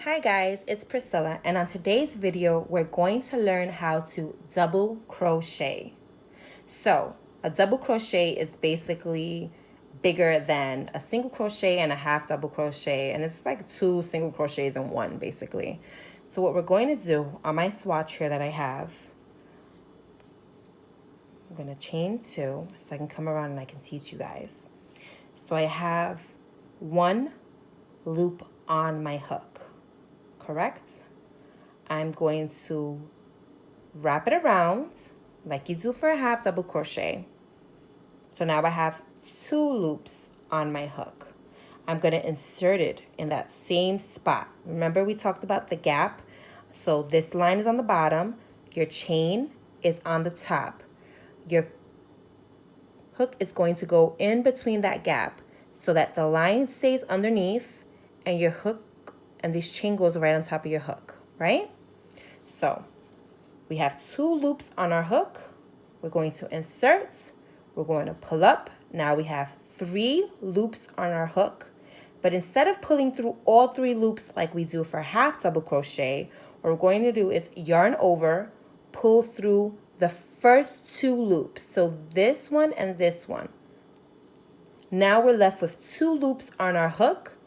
Hi guys, it's Priscilla, and on today's video we're going to learn how to double crochet. So a double crochet is basically bigger than a single crochet and a half double crochet, and it's like two single crochets in one basically. So what we're going to do on my swatch here that I have, I'm going to chain two so I can come around and I can teach you guys. So I have one loop on my hook, correct? I'm going to wrap it around like you do for a half double crochet. So now I have two loops on my hook. I'm going to insert it in that same spot. Remember we talked about the gap? So this line is on the bottom, your chain is on the top. Your hook is going to go in between that gap so that the line stays underneath and your hook and this chain goes right on top of your hook, right? So we have two loops on our hook. We're going to insert, we're going to pull up. Now we have three loops on our hook, but instead of pulling through all three loops like we do for half double crochet, what we're going to do is yarn over, pull through the first two loops. So this one and this one. Now we're left with two loops on our hook,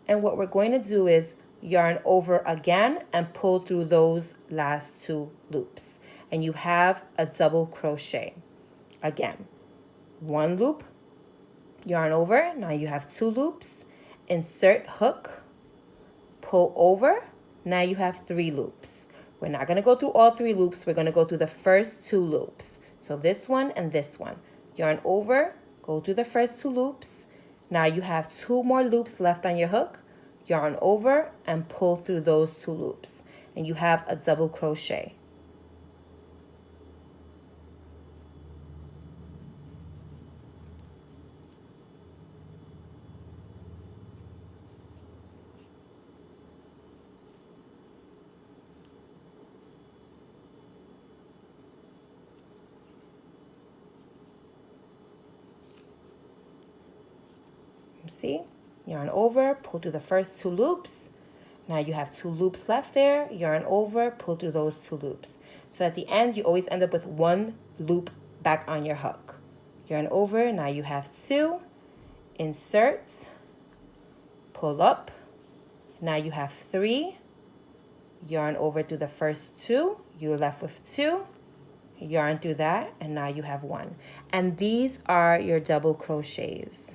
and what we're going to do is yarn over again and pull through those last two loops, and you have a double crochet. Again, one loop, yarn over, now you have two loops, insert hook, pull over, now you have three loops. We're not going to go through all three loops, we're going to go through the first two loops. So this one and this one. Yarn over, go through the first two loops. Now you have two more loops left on your hook. Yarn over and pull through those two loops, and you have a double crochet. See? Yarn over, pull through the first two loops. Now you have two loops left there. Yarn over, pull through those two loops. So at the end, you always end up with one loop back on your hook. Yarn over, now you have two. Insert, pull up. Now you have three. Yarn over through the first two. You're left with two. Yarn through that, and now you have one. And these are your double crochets.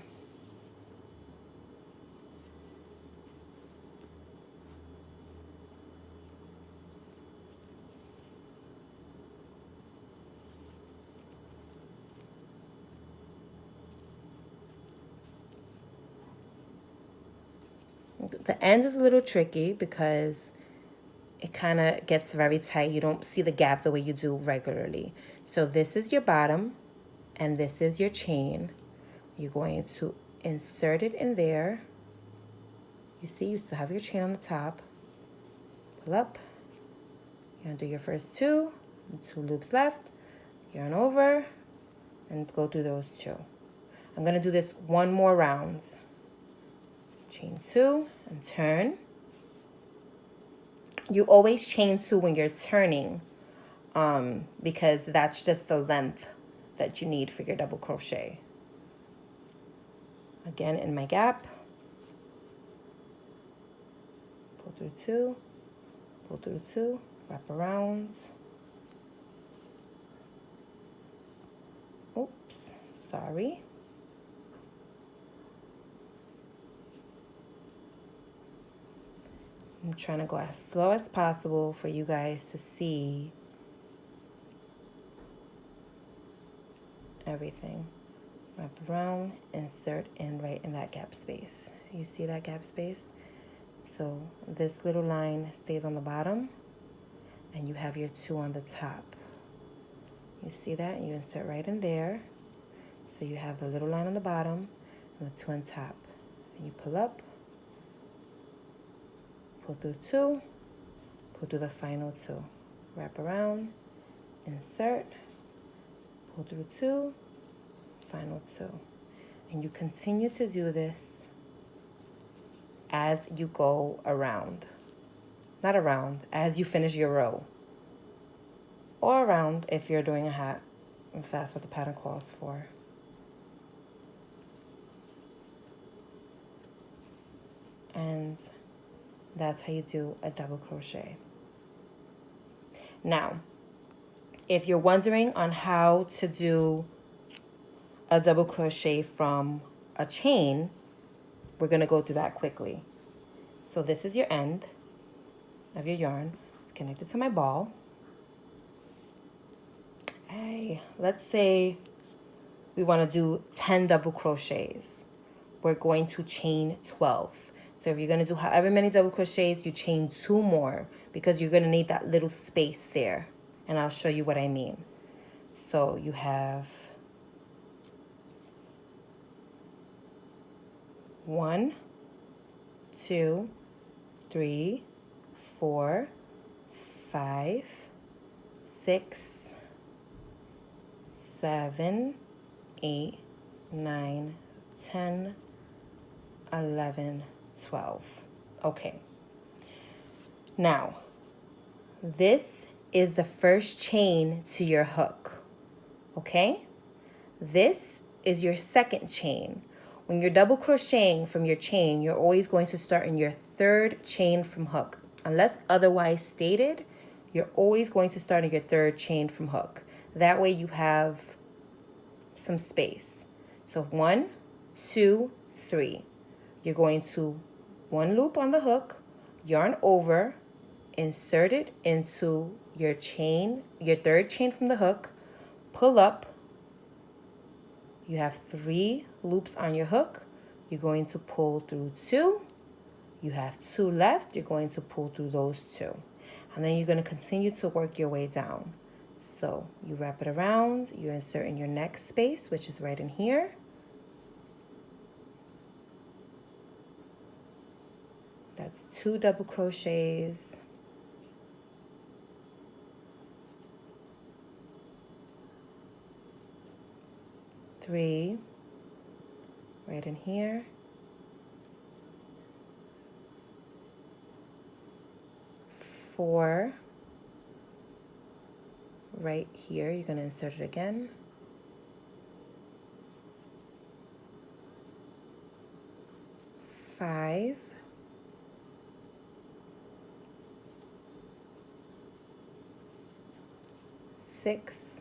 The end is a little tricky because it kind of gets very tight. You don't see the gap the way you do regularly. So this is your bottom and this is your chain. You're going to insert it in there. You see, you still have your chain on the top. Pull up. You're gonna do your first two loops left. Yarn over and go through those two. I'm gonna do this one more round. Chain two and turn. You always chain two when you're turning because that's just the length that you need for your double crochet. Again, in my gap, pull through two, pull through two, wrap around. Oops, sorry. I'm trying to go as slow as possible for you guys to see everything. Wrap around, insert in right in that gap space. You see that gap space? So this little line stays on the bottom and you have your two on the top. You see that? You insert right in there. So you have the little line on the bottom and the two on top. And you pull up, pull through two, pull through the final two. Wrap around, insert, pull through two, final two. And you continue to do this as you go around. not around, as you finish your row. Or around if you're doing a hat, if that's what the pattern calls for. And that's how you do a double crochet. Now, if you're wondering on how to do a double crochet from a chain, we're going to go through that quickly. So this is your end of your yarn. It's connected to my ball. Hey, let's say we want to do 10 double crochets. We're going to chain 12. So if you're going to do however many double crochets, you chain 2 more because you're going to need that little space there. And I'll show you what I mean. So you have 1, 2, 3, 4, 5, 6, 7, 8, 9, 10, 11, 12. Okay. Now, this is the first chain to your hook. Okay? This is your second chain. When you're double crocheting from your chain, you're always going to start in your 3rd chain from hook. Unless otherwise stated, you're always going to start in your 3rd chain from hook. That way you have some space. So 1, 2, 3. You're going to 1 loop on the hook, yarn over, insert it into your chain, your 3rd chain from the hook, pull up. You have 3 loops on your hook. You're going to pull through 2. You have 2 left. You're going to pull through those 2. And then you're going to continue to work your way down. So you wrap it around. You insert in your next space, which is right in here. That's 2 double crochets. Three, right in here. 4, right here. You're going to insert it again. 5, 6,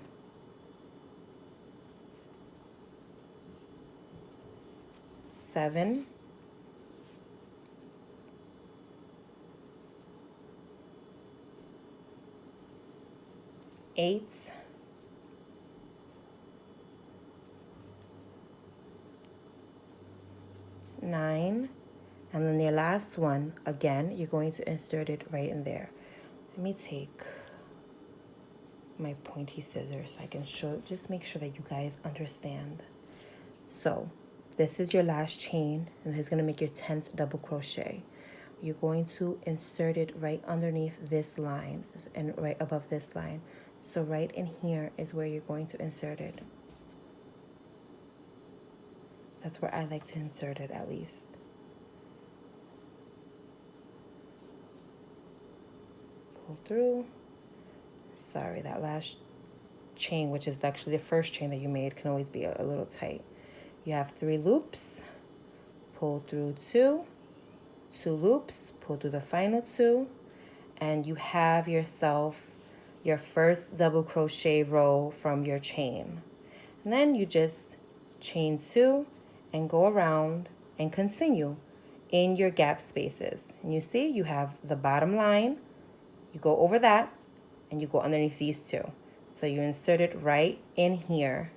7, 8, 9, and then the last one, again, you're going to insert it right in there. Let me take my pointy scissors so I can just make sure that you guys understand. So this is your last chain, and this is going to make your 10th double crochet. You're going to insert it right underneath this line and right above this line. So right in here is where you're going to insert it. That's where I like to insert it, at least. Pull through. Sorry, that last chain, which is actually the first chain that you made, can always be a little tight. You have 3 loops. Pull through 2. 2 loops. Pull through the final 2. And you have yourself your first double crochet row from your chain. And then you just chain 2 and go around and continue in your gap spaces. And you see you have the bottom line, you go over that, and you go underneath these 2. So you insert it right in here.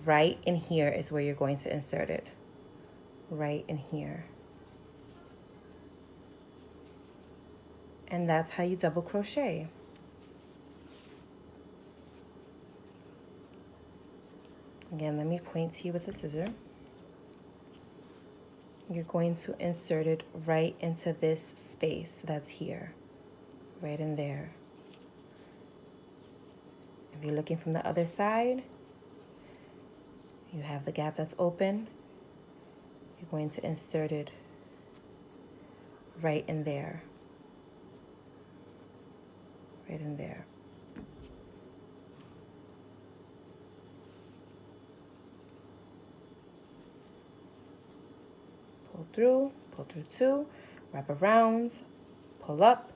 Right in here is where you're going to insert it. Right in here. And that's how you double crochet. Again, let me point to you with a scissor. You're going to insert it right into this space that's here, right in there. If you're looking from the other side, you have the gap that's open. You're going to insert it right in there. Right in there. Pull through 2, wrap around, pull up,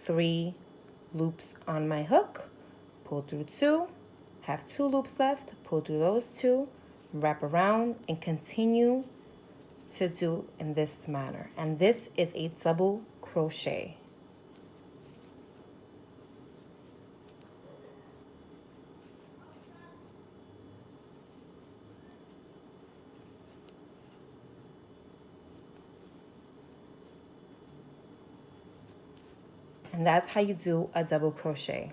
3 loops on my hook, pull through 2, have 2 loops left, pull through those 2, wrap around, and continue to do in this manner. And this is a double crochet. And that's how you do a double crochet.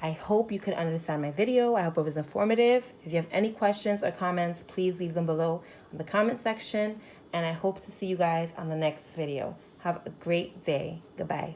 I hope you could understand my video. I hope it was informative. If you have any questions or comments, please leave them below in the comment section. And I hope to see you guys on the next video. Have a great day. Goodbye.